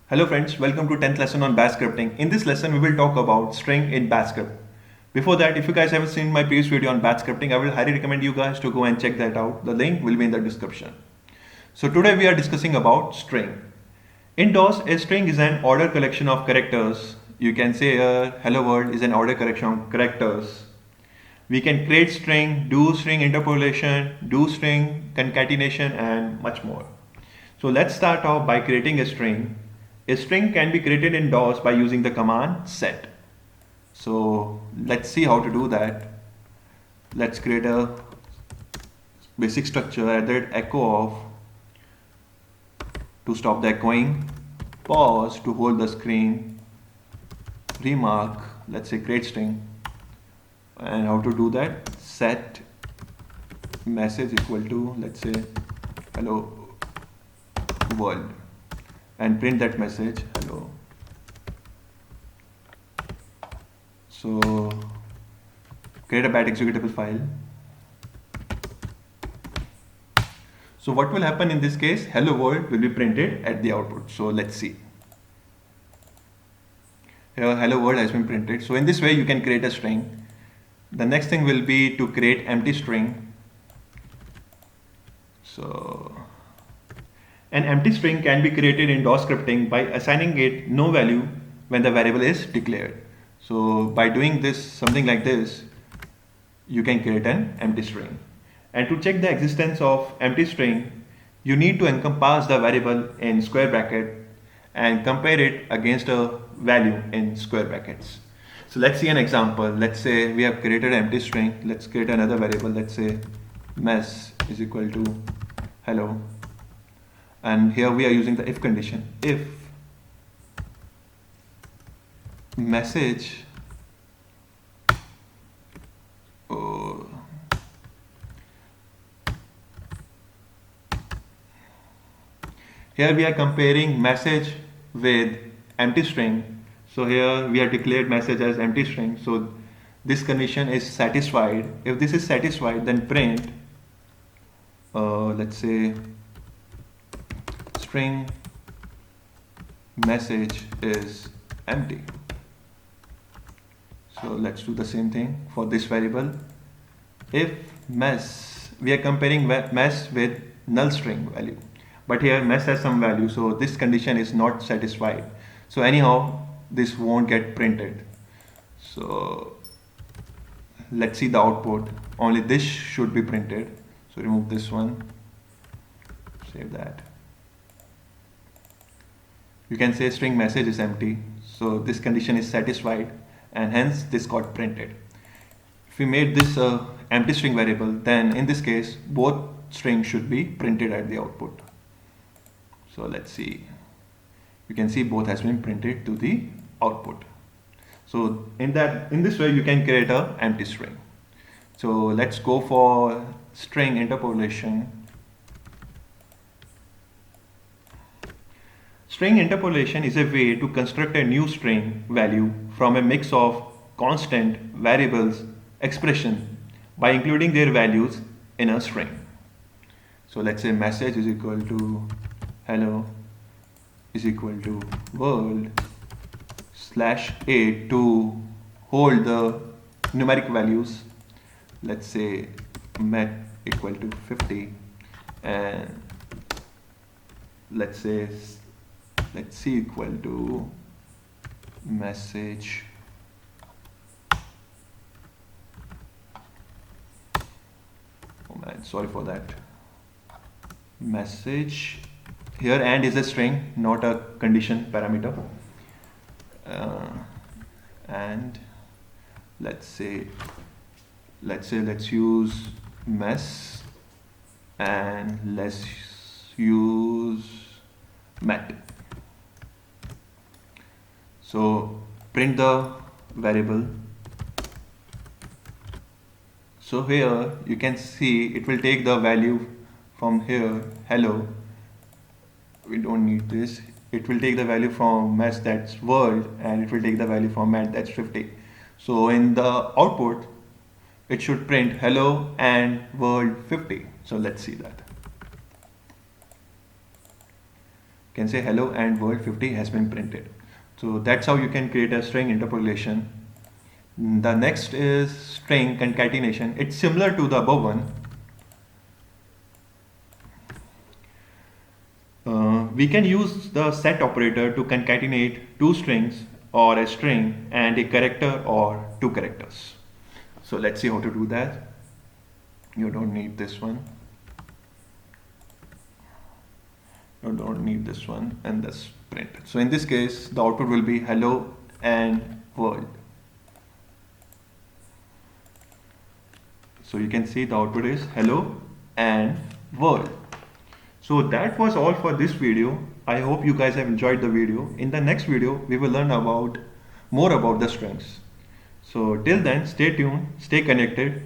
Hello friends, welcome to 10th lesson on Bash scripting. In this lesson, we will talk about string in Bash script. Before that, if you guys haven't seen my previous video on Bash scripting, I will highly recommend you guys to go and check that out. The link will be in the description. So today we are discussing about string. In DOS, a string is an ordered collection of characters. You can say hello world is an ordered collection of characters. We can create string, do string interpolation, do string concatenation, and much more. So let's start off by creating a string. A string can be created in DOS by using the command set. So let's see how to do that. Let's create a basic structure at that echo off to stop the echoing, pause to hold the screen, remark, let's say create string. And how to do that? Set message equal to, let's say, hello world, and print that message hello. So create a bad executable file. So what will happen in this case? Hello world will be printed at the output. So let's see. Here hello world has been printed. So in this way you can create a string. The next thing will be to create empty string. So an empty string can be created in DOS scripting by assigning it no value when the variable is declared. So by doing this, something like this, you can create an empty string. And to check the existence of empty string, you need to encompass the variable in square bracket and compare it against a value in square brackets. So let's see an example. Let's say we have created an empty string. Let's create another variable. Let's say mess is equal to hello. And here we are using the if condition. If message here we are comparing message with empty string. So here we have declared message as empty string. So this condition is satisfied. If this is satisfied, then print let's say string message is empty. So let's do the same thing for this variable. If mess, we are comparing mess with null string value, but here mess has some value, so this condition is not satisfied. So anyhow this won't get printed. So let's see the output. Only this should be printed. So remove this one, save that. You can say string message is empty. So this condition is satisfied and hence this got printed. If we made this empty string variable, then in this case both strings should be printed at the output. So let's see. You can see both has been printed to the output. So in this way you can create a empty string. So let's go for string interpolation. String interpolation is a way to construct a new string value from a mix of constant variables expression by including their values in a string. So let's say message is equal to hello is equal to world /8 to hold the numeric values. Let's say met equal to 50, and let's say let's see equal to message oh man, sorry for that. Message here, and is a string, not a condition parameter. And let's use mess and let's use met. So print the variable. So here you can see it will take the value from here hello. We don't need this. It will take the value from mess, that's world, and it will take the value from met, that's 50. So in the output it should print hello and world 50. So let's see that. can say hello and world 50 has been printed. So that's how you can create a string interpolation. The next is string concatenation. It's similar to the above one. We can use the set operator to concatenate two strings or a string and a character or two characters. So let's see how to do that. You don't need this one. You don't need this one, and that's print. So in this case, the output will be hello and world. So you can see the output is hello and world. So that was all for this video. I hope you guys have enjoyed the video. In the next video, we will learn more about the strings. So till then, stay tuned, stay connected.